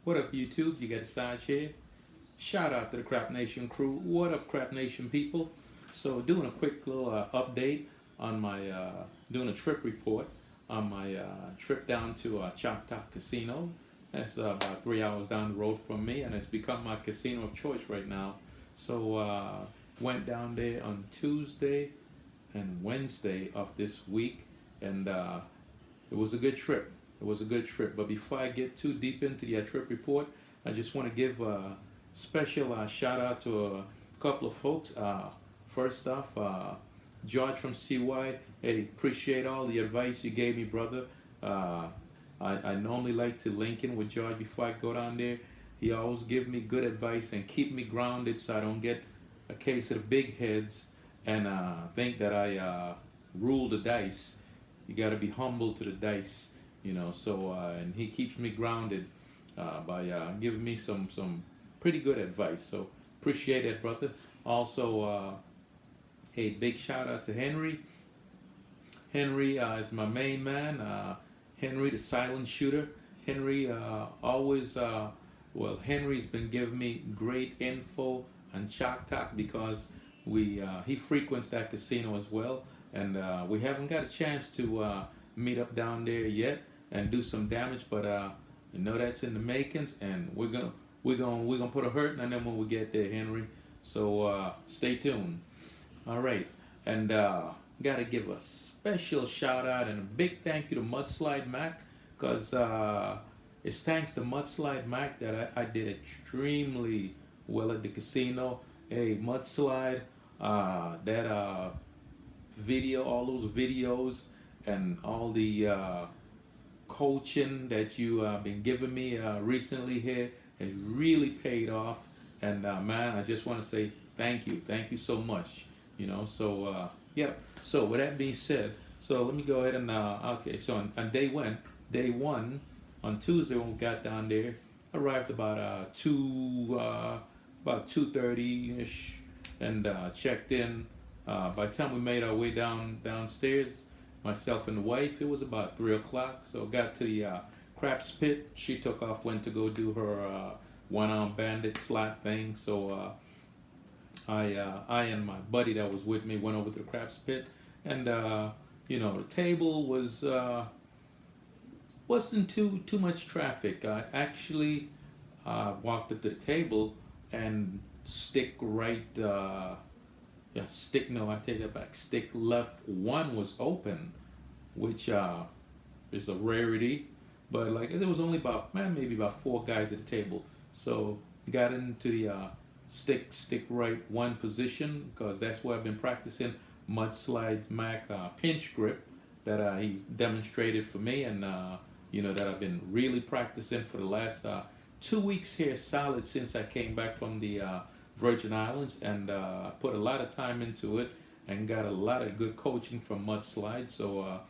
What up, YouTube? You got Sarge here. Shout out to the Crap Nation crew. What up, Crap Nation people? So, doing a quick little update on my, doing a trip report on my trip down to Choctaw Casino. That's about 3 hours down the road from me, and it's become my casino of choice right now. So, went down there on Tuesday and Wednesday of this week, and it was a good trip. It was a good trip. But before I get too deep into the trip report, I just want to give a special shout out to a couple of folks. First off, George from CY. Hey, appreciate all the advice you gave me, brother. I normally like to link in with George before I go down there. He always give me good advice and keep me grounded so I don't get a case of the big heads and think that I rule the dice. You got to be humble to the dice, you know. So and he keeps me grounded by giving me some pretty good advice. So appreciate it, brother. Also, a big shout out to Henry. Henry is my main man. Henry, the silent shooter. Henry always, Henry's been giving me great info on Choctaw because he frequents that casino as well, and we haven't got a chance to meet up down there yet and do some damage, but I know that's in the makings, and we're gonna put a hurt on them when we get there, Henry. So stay tuned. All right, and gotta give a special shout out and a big thank you to Mudslide Mac, because it's thanks to Mudslide Mac that I did extremely well at the casino. Hey, Mudslide, that video, all those videos and all the coaching that you been giving me recently here has really paid off. And man, I just want to say thank you so much. You know, so yeah. So with that being said, so let me go ahead and okay. So on day one, on Tuesday when we got down there, arrived about 2:30 ish, and checked in. By the time we made our way downstairs, myself and the wife, it was about 3 o'clock. So got to the craps pit. She took off, went to go do her one-arm bandit slot thing. So I and my buddy that was with me went over to the craps pit, and you know, the table wasn't too much traffic. I actually walked up to the table, and stick right, stick, no, I take that back. Stick left one was open, which is a rarity, but like there was only about, maybe about 4 guys at the table. So got into the stick right one position, because that's where I've been practicing Mudslide Mac pinch grip that he demonstrated for me, and you know, that I've been really practicing for the last 2 weeks here solid since I came back from the Virgin Islands, and put a lot of time into it and got a lot of good coaching from Mudslide. So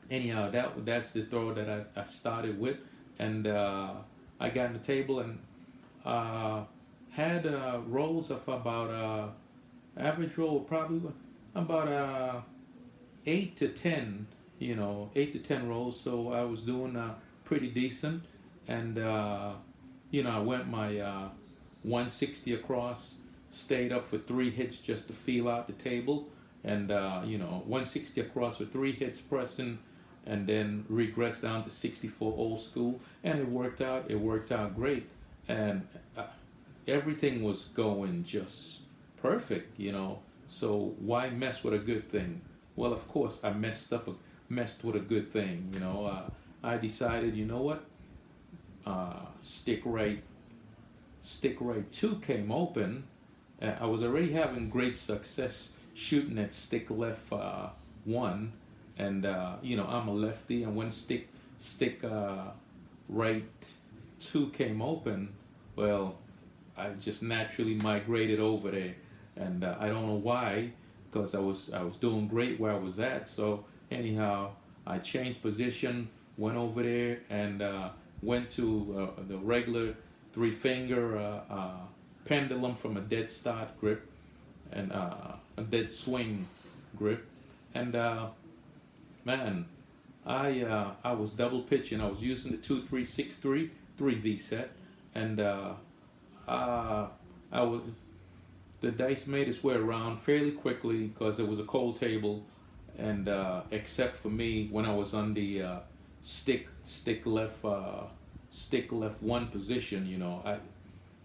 anyhow, that's the throw that I started with, and I got on the table and had rolls of about average roll probably about 8 to 10, you know, 8 to 10 rolls. So I was doing pretty decent, and you know, I went my 160 across, stayed up for 3 hits just to feel out the table, and you know, 160 across with 3 hits pressing, and then regressed down to 64 old school, and it worked out. It worked out great, and everything was going just perfect, you know. So why mess with a good thing? Well, of course I messed with a good thing, you know. I decided, you know what, stick right 2 came open. I was already having great success shooting at stick left 1, and you know, I'm a lefty, and when stick right 2 came open, well, I just naturally migrated over there, and I don't know why, because I was doing great where I was at. So anyhow, I changed position, went over there, and went to the regular 3-finger pendulum from a dead start grip and a dead swing grip, and man, I was double pitching. I was using the 2363 3V set, and uh, I was the dice made its way around fairly quickly because it was a cold table, and except for me when I was on the stick left one position, I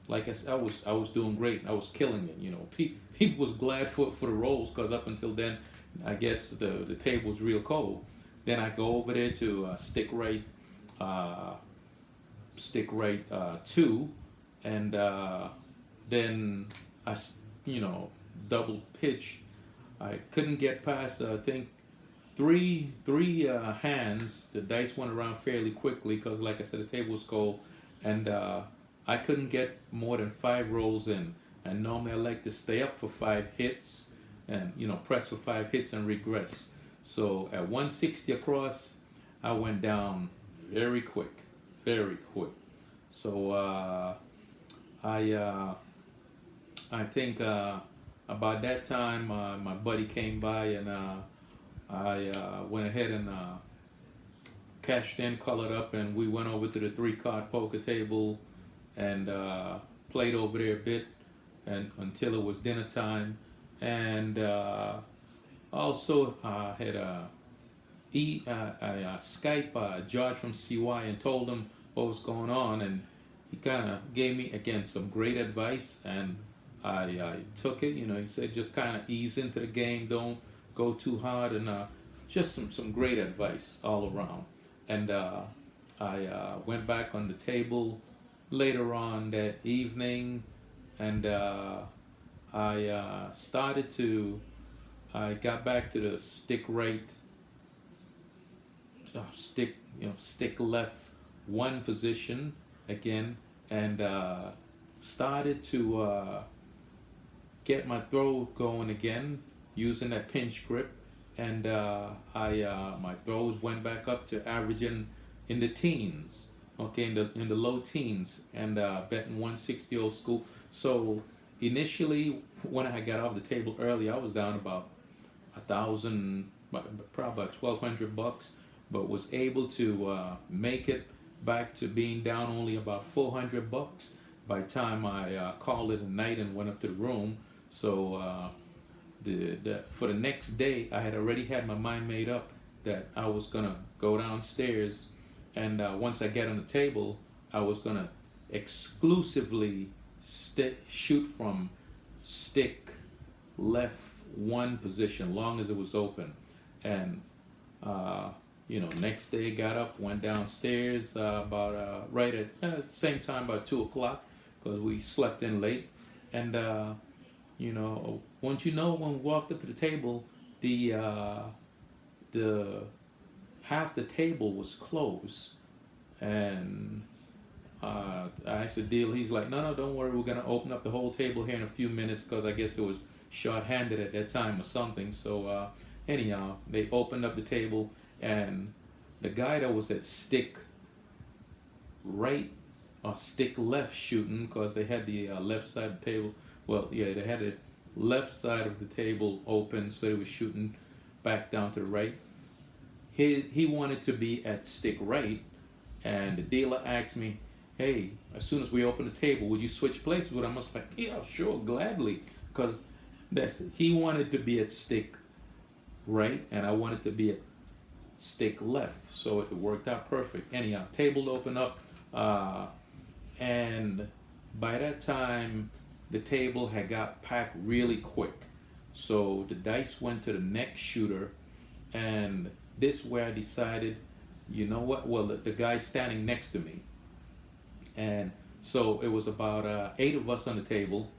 like I said, I was doing great. I was killing it. People was glad for the rolls because up until then, I guess the table was real cold. Then I go over there to uh, stick right two, and then you know double pitch. I couldn't get past I think three hands. The dice went around fairly quickly because, like I said, the table was cold, and I couldn't get more than 5 rolls in. And normally I like to stay up for 5 hits, and press for 5 hits and regress. So at 160 across, I went down very quick, very quick. So I think about that time my buddy came by, and I went ahead and cashed in, colored up, and we went over to the 3-card poker table and played over there a bit, and until it was dinner time. And also had Skype George from CY and told him what was going on, and he kind of gave me again some great advice, and I took it. He said just kind of ease into the game, don't go too hard, and just some great advice all around. And I went back on the table later on that evening, and I got back to the stick right, stick left one position again, and started to get my throw going again using that pinch grip, and my throws went back up to averaging in the teens, okay, in the low teens, and betting 160 old school. So initially, when I got off the table early, I was down about 1,000, probably about $1,200, but was able to make it back to being down only about $400 by the time I called it a night and went up to the room. So for the next day, I had already had my mind made up that I was gonna go downstairs, and once I get on the table, I was gonna exclusively shoot from stick left one position, long as it was open. And next day got up, went downstairs about right at same time, about 2 o'clock, because we slept in late. And when we walked up to the table, the half the table was closed, and I asked the deal. He's like, no, don't worry, we're gonna open up the whole table here in a few minutes, because I guess it was short-handed at that time or something. So anyhow, they opened up the table, and the guy that was at stick right or stick left shooting, because they had the left side of the table. Well, yeah, they had the left side of the table open, so they were shooting back down to the right. He wanted to be at stick right, and the dealer asked me, hey, as soon as we open the table, would you switch places with him? I was like, yeah, sure, gladly, because he wanted to be at stick right, and I wanted to be at stick left, so it worked out perfect. Anyhow, table opened up, and by that time, the table had got packed really quick. So the dice went to the next shooter, and this is where I decided, you know what? Well, the guy standing next to me, and so it was about 8 of us on the table,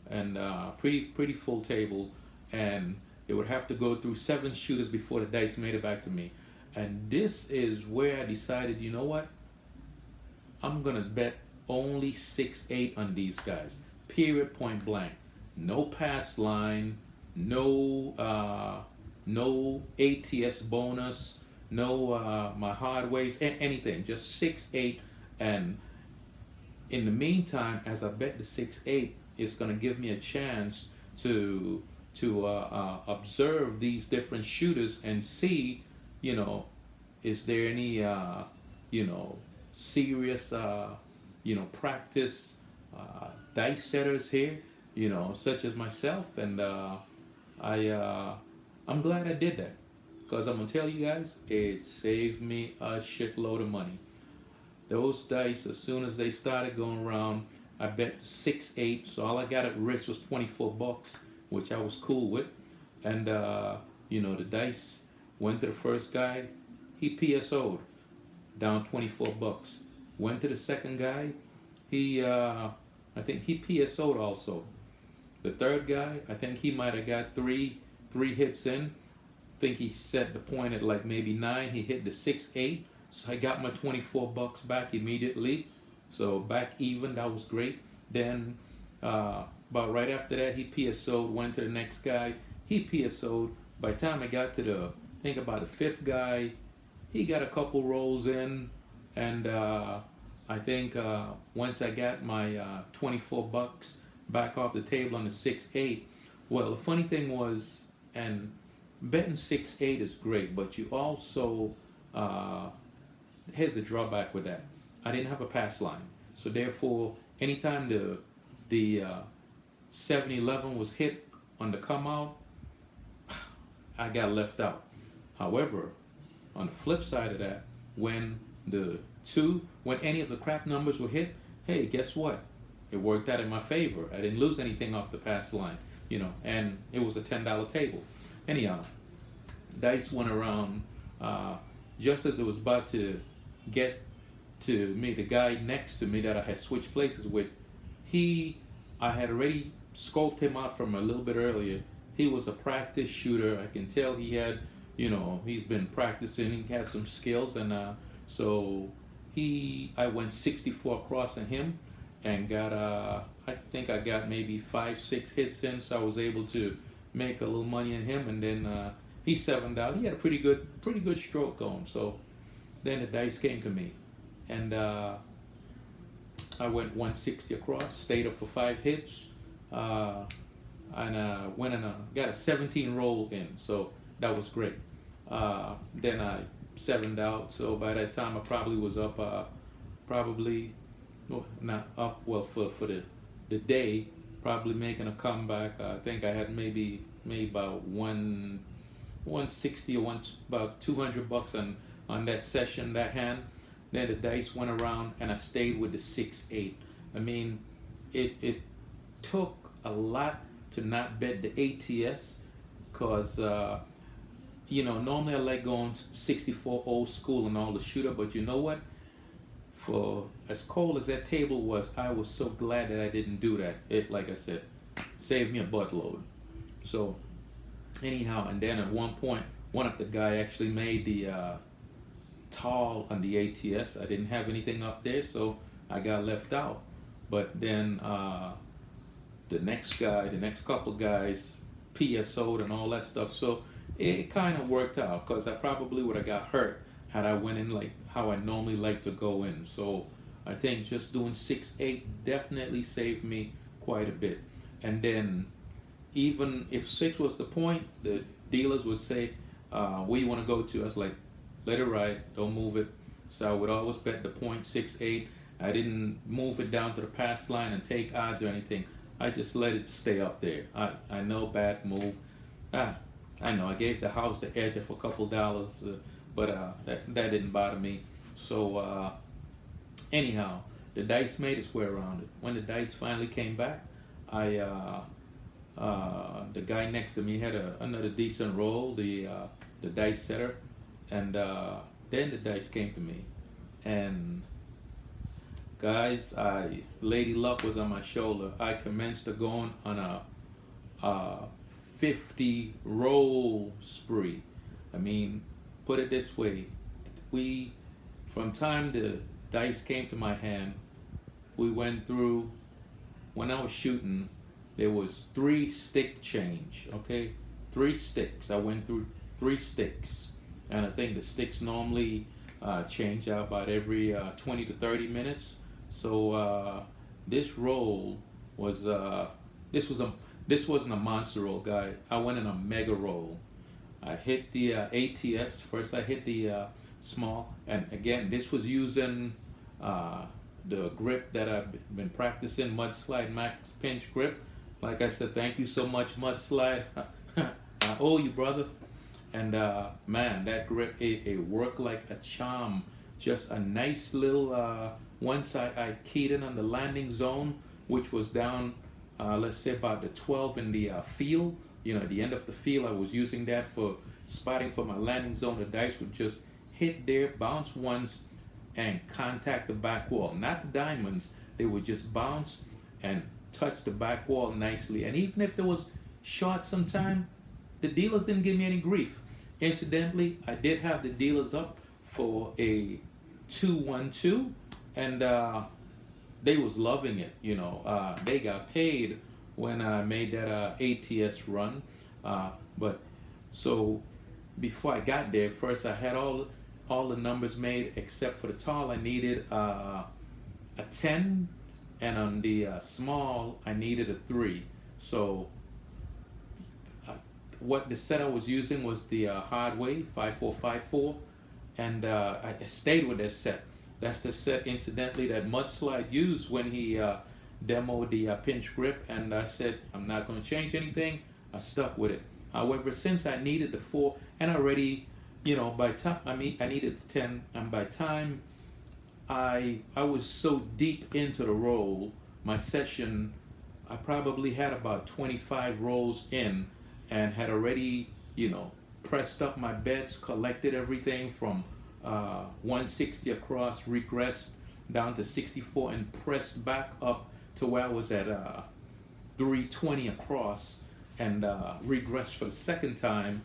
and pretty full table, and it would have to go through 7 shooters before the dice made it back to me. And this is where I decided, you know what? I'm gonna bet only 6-8 on these guys. Period, point blank. No pass line, no ATS bonus, no my hard ways, anything. Just 6-8, and in the meantime, as I bet the 6-8, it's gonna give me a chance to observe these different shooters and see, is there any you know, serious practice dice setters here, you know, such as myself? And I I'm glad I did that, because I'm gonna tell you guys, it saved me a shitload of money. Those dice, as soon as they started going around, I bet 6-8. So all I got at risk was $24, which I was cool with. And the dice went to the first guy. He PSO'd down $24. Went to the second guy. I think he PSO'd also. The third guy, I think he might have got three hits in. I think he set the point at like maybe 9. He hit the 6-8. So I got my $24 back immediately. So back even, that was great. Then about right after that, he PSO'd, went to the next guy. He PSO'd. By the time I got to about the fifth guy, he got a couple rolls in. And I think once I got my $24 back off the table on the 6-8, well, the funny thing was, and betting 6-8 is great, but you also, here's the drawback with that. I didn't have a pass line. So therefore, anytime the 7-11 was hit on the come out, I got left out. However, on the flip side of that, when any of the crap numbers were hit, hey, guess what? It worked out in my favor. I didn't lose anything off the pass line, and it was a $10 table. Anyhow, dice went around just as it was about to get to me. The guy next to me that I had switched places with, I had already scoped him out from a little bit earlier. He was a practice shooter. I can tell he had, he's been practicing. He had some skills, and so I went 64 across on him, and got I think I got maybe 5-6 hits in, so I was able to make a little money on him. And then he 7'd out. He had a pretty good stroke going. So then the dice came to me, and I went 160 across, stayed up for 5 hits, and went and got a 17 roll in. So that was great. Then I 7'd out. So by that time I probably was up, not up, well, for the day, probably making a comeback. I think I had maybe about 160 or about $200 on that session, that hand. Then the dice went around, and I stayed with the 6-8. I mean, it took a lot to not bet the ATS, because normally I like going 64 old school and all the shooter, but you know what? For as cold as that table was, I was so glad that I didn't do that. It, like I said, saved me a buttload. So anyhow, and then at one point, one of the guy actually made the tall on the ATS. I didn't have anything up there, so I got left out. But then the next couple guys PSO'd and all that stuff. So it kind of worked out, because I probably would have got hurt had I went in like how I normally like to go in. So I think just doing 6-8 definitely saved me quite a bit. And then even if 6 was the point, the dealers would say, where you want to go to? I was like, let it ride, don't move it. So I would always bet the point 6-8. I didn't move it down to the pass line and take odds or anything. I just let it stay up there. I know, bad move. I know I gave the house the edge of a couple dollars, but that didn't bother me. So anyhow, the dice made its way around it. When the dice finally came back, the guy next to me had another decent roll, the dice setter, and then the dice came to me, and guys, Lady Luck was on my shoulder. I commenced to going on a 50 roll spree. I mean, put it this way, from time the dice came to my hand, we went through, when I was shooting, there was 3 stick change, okay? 3 sticks. I went through 3 sticks. And I think the sticks normally change out about every 20 to 30 minutes. So this roll was, this wasn't a monster roll, guy. I went in a mega roll. I hit the ATS. First I hit the small. And again, this was using the grip that I've been practicing, Mudslide Max Pinch Grip. Like I said, thank you so much, Mudslide. I owe you, brother. And man, that grip, it worked like a charm. Just a nice little, once I keyed in on the landing zone, which was down, let's say about the 12 in the field, at the end of the field, I was using that for spotting for my landing zone. The dice would just hit there, bounce once, and contact the back wall. Not the diamonds, they would just bounce and touch the back wall nicely. And even if there was short sometime, the dealers didn't give me any grief. Incidentally, I did have the dealers up for a 2-1-2, and they was loving it. They got paid when I made that ATS run. But so before I got there, first I had all the numbers made except for the tall. I needed a 10, and on the small I needed a 3. So what the set I was using was the hard way 5454, and I stayed with that set. That's the set, incidentally, that Mudslide used when he demoed the pinch grip, and I said I'm not going to change anything. I stuck with it. However, since I needed the 4, and already, by time I needed the 10, and by time I was so deep into the roll, my session, I probably had about 25 rolls in, and had already, pressed up my bets, collected everything from 160 across, regressed down to 64, and pressed back up to where I was at 320 across, and regressed for the second time.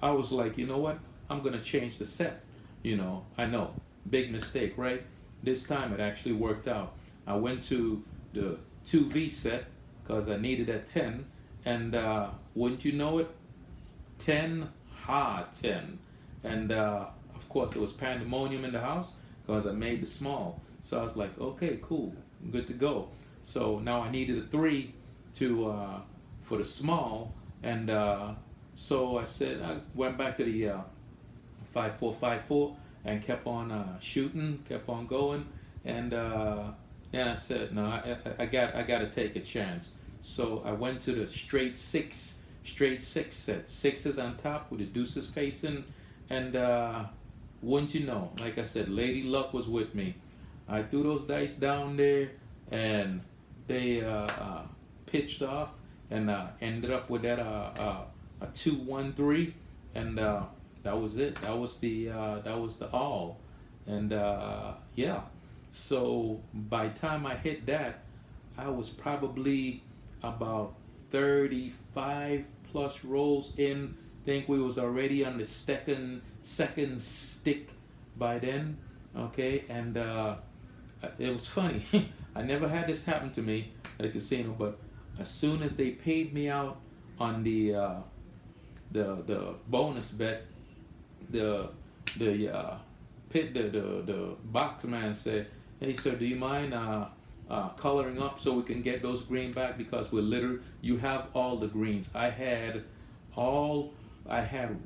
I was like, you know what? I'm gonna change the set. I know, big mistake, right? This time it actually worked out. I went to the 2V set because I needed that 10, and wouldn't you know it, 10 hard 10, and of course it was pandemonium in the house because I made the small. So I was like, okay, cool, I'm good to go. So now I needed a 3 to for the small, and so I said, I went back to the 5454 and kept on shooting, kept on going, and then I said, no, I got to take a chance. So I went to the straight six set, 6s on top with the deuces facing, and wouldn't you know, like I said, Lady Luck was with me. I threw those dice down there, and they pitched off, and ended up with that a 2-1-3, and that was it. That was the all, and yeah. So by the time I hit that, I was probably about 35 plus rolls in. Think we was already on the second stick by then. Okay, and it was funny. I never had this happen to me at a casino, but as soon as they paid me out on the bonus bet, the box man said, "Hey sir, do you mind coloring up so we can get those green back, because you have all the greens." I had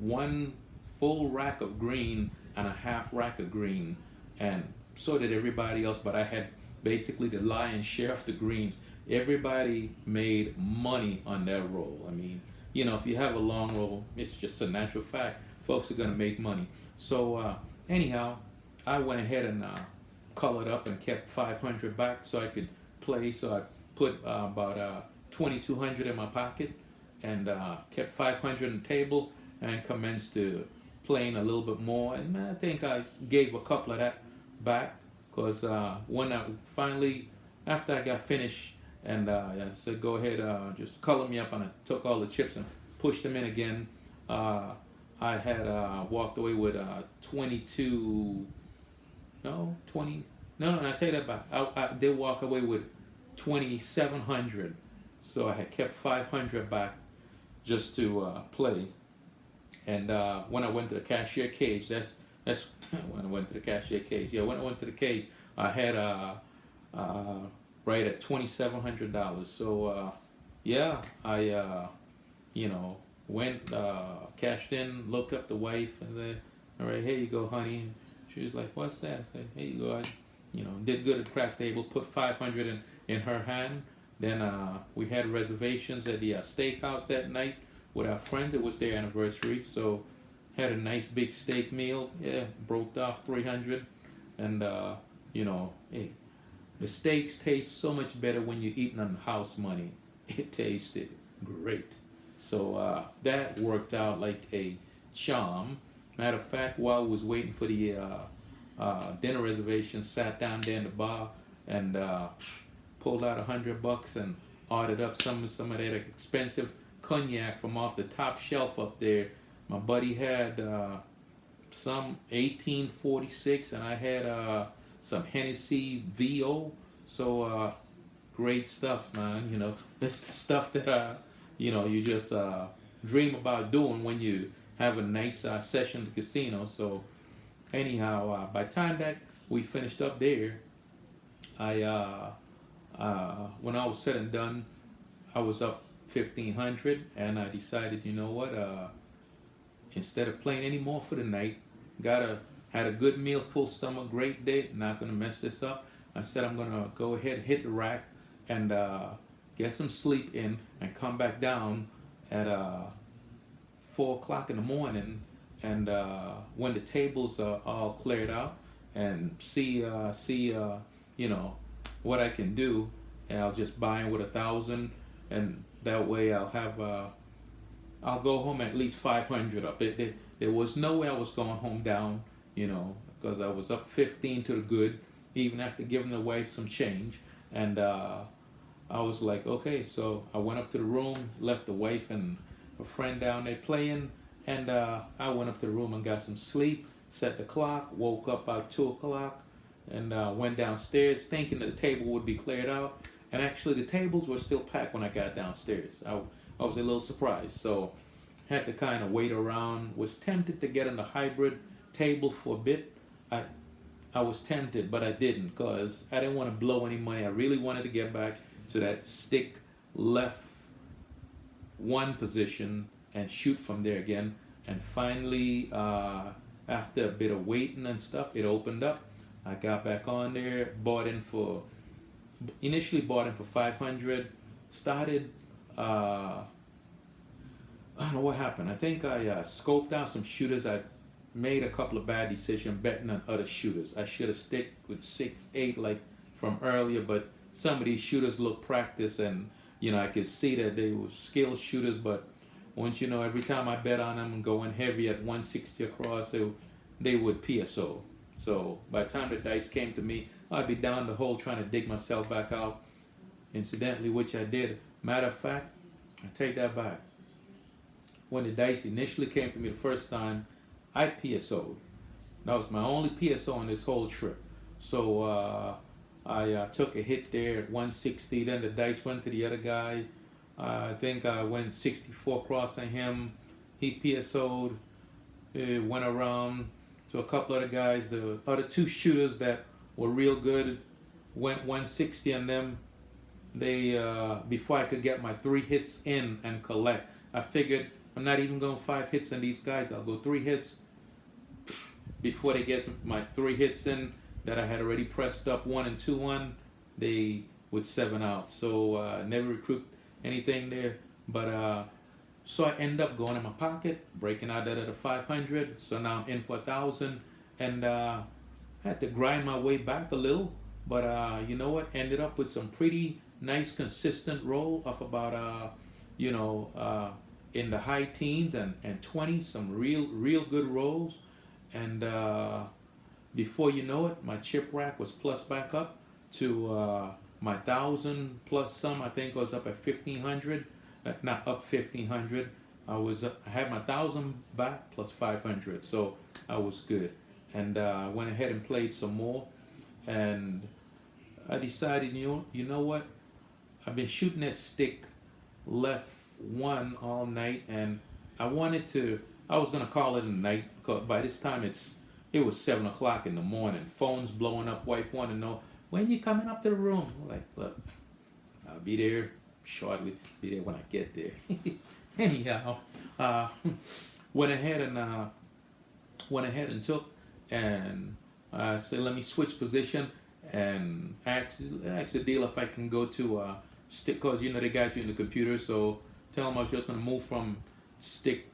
one full rack of green and a half rack of green, and so did everybody else, but I had basically the lion's share of the greens. Everybody made money on that roll. I mean, if you have a long roll, it's just a natural fact. Folks are going to make money. So anyhow, I went ahead and colored up and kept 500 back so I could play. So I put about 2,200 in my pocket, and kept 500 on the table, and commenced to playing a little bit more. And I think I gave a couple of that back, because when I finally, after I got finished, and I said, go ahead, just color me up, and I took all the chips and pushed them in again. I had walked away with 20. No, I tell you that back. I did walk away with 2,700. So I had kept 500 back just to play. And when I went to the cashier cage, that's when I went to the cashier cage. Yeah, when I went to the cage, I had right at $2,700. So yeah, I went, cashed in, looked up the wife, and said, all right, here you go, honey. She was like, "What's that?" I said, "Here you go." Did good at crack table. Put 500 in her hand. Then we had reservations at the steakhouse that night with our friends. It was their anniversary, so had a nice big steak meal. Yeah, broke off 300, and hey, the steaks taste so much better when you're eating on house money. It tasted great. So that worked out like a charm. Matter of fact, while I was waiting for the dinner reservation, sat down there in the bar and pulled out $100 and ordered up some of that expensive cognac from off the top shelf up there. My buddy had some 1846, and I had some Hennessy VO. So great stuff, man. That's the stuff that you just dream about doing when you have a nice session at the casino. So anyhow, by the time that we finished up there, when I was said and done, I was up 1,500, and I decided, you know what, instead of playing any more for the night, had a good meal, full stomach, great day, not gonna mess this up. I said I'm gonna go ahead, hit the rack, and get some sleep in, and come back down at 4 o'clock in the morning, and when the tables are all cleared out, and see what I can do, and I'll just buy in with 1,000, and that way I'll go home at least 500 up. There was no way I was going home down, because I was up 15 to the good, even after giving the wife some change. And I was like, okay, so I went up to the room, left the wife and a friend down there playing, and I went up to the room and got some sleep, set the clock, woke up about 2 o'clock, and went downstairs thinking that the table would be cleared out. And actually the tables were still packed when I got downstairs. I was a little surprised, so had to kind of wait around. Was tempted to get on the hybrid table for a bit. I was tempted, but I didn't, because I didn't want to blow any money. I really wanted to get back to that stick left one position and shoot from there again. And finally, after a bit of waiting and stuff, it opened up. I got back on there, initially bought in for 500, started, I don't know what happened. I think I scoped out some shooters. I made a couple of bad decisions betting on other shooters. I should have stick with 6, 8 like from earlier, but some of these shooters look practiced, and I could see that they were skilled shooters, but once every time I bet on them going heavy at 160 across, they would PSO. So by the time the dice came to me, I'd be down the hole trying to dig myself back out. Incidentally, which I did. Matter of fact, I take that back. When the dice initially came to me the first time, I PSO'd. That was my only PSO on this whole trip. So I took a hit there at 160. Then the dice went to the other guy. I think I went 64 crossing him. He PSO'd. It went around to a couple other guys. The other 2 shooters that were real good went 160 on them. They before I could get my 3 hits in and collect, I figured I'm not even going 5 hits on these guys. I'll go 3 hits before they get my 3 hits in that I had already pressed up 1 and 2 on. They would 7 out. So never recruit anything there. But so I end up going in my pocket, breaking out that at a 500. So now I'm in for 1,000, and I had to grind my way back a little. But you know what? Ended up with some pretty nice consistent roll of about in the high teens and 20, some real good rolls. And before you know it, my chip rack was plus back up to my 1,000 plus some. I think I was up at 1,500, not up 1,500. I had my 1,000 back plus 500, so I was good. And I went ahead and played some more, and I decided, you know what? I've been shooting that stick left one all night, and I was gonna call it a night, because by this time it was 7 o'clock in the morning. Phones blowing up. Wife wanted to know, when you coming up to the room? I'm like, look, I'll be there shortly. Be there when I get there. Anyhow, went ahead and took and I said, let me switch position and ask the dealer if I can go to stick, cause you know they got you in the computer. So tell them I was just gonna move from stick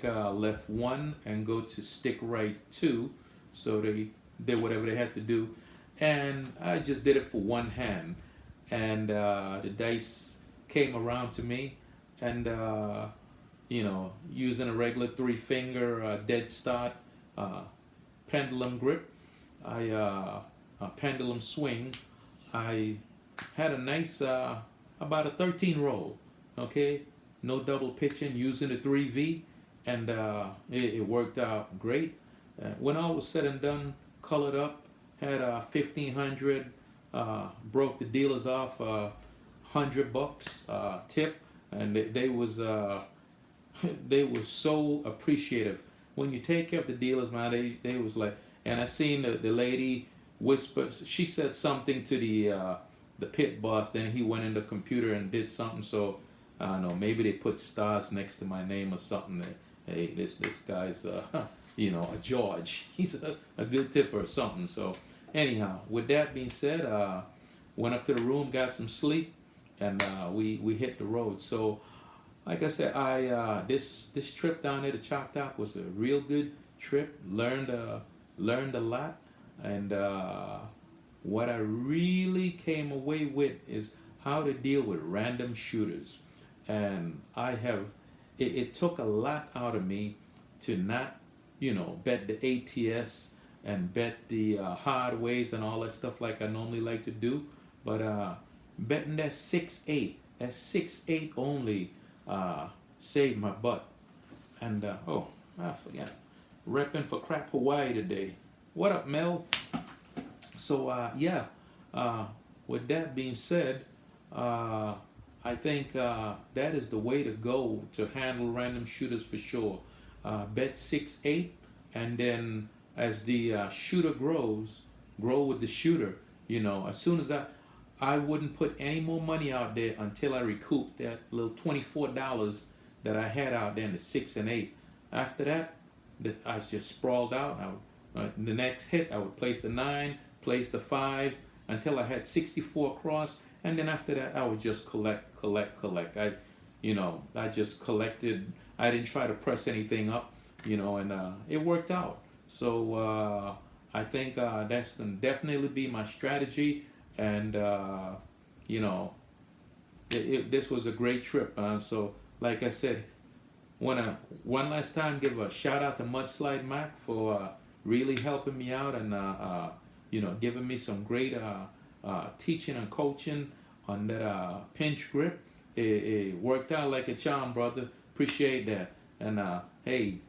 left 1 and go to stick right 2. So they did whatever they had to do, and I just did it for one hand, and the dice came around to me, and you know, using a regular 3-finger dead start pendulum grip, a pendulum swing, I had a nice about a 13 roll, okay, no double pitching, using the 3V, and it worked out great. When all was said and done, colored up, had 1,500, broke the dealers off $100 tip, and they was they were so appreciative. When you take care of the dealers, man, they was like, and I seen the lady whisper, she said something to the pit boss, then he went in the computer and did something. So I don't know, maybe they put stars next to my name or something. Hey, this guy's you know, a George. He's a good tipper or something. So anyhow, with that being said, went up to the room, got some sleep, and we hit the road. So like I said, this trip down there to Choctaw was a real good trip. Learned a lot, and what I really came away with is how to deal with random shooters. And it took a lot out of me to not, you know, bet the ATS and bet the hard ways and all that stuff like I normally like to do. But betting that 6-8 only saved my butt. And oh, I forgot, repping for Crap Hawaii today. What up, Mel? So yeah, with that being said, I think that is the way to go to handle random shooters for sure. Bet 6-8, and then as the shooter grows, grow with the shooter. You know, as soon as I wouldn't put any more money out there until I recouped that little $24 that I had out there in the 6 and 8. After that, I just sprawled out. The next hit, I would place the 9, place the 5 until I had 64 across, and then after that, I would just collect. I just collected. I didn't try to press anything up, you know, and it worked out. So I think that's gonna definitely be my strategy, and you know, this was a great trip. So like I said, wanna one last time give a shout out to Mudslide Mac for really helping me out and you know, giving me some great teaching and coaching on that pinch grip. It worked out like a charm, brother. Appreciate that. And hey,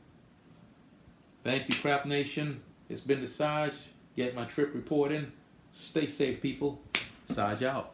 thank you, Crap Nation. It's been the Sarge. Get my trip report in. Stay safe, people. Sarge out.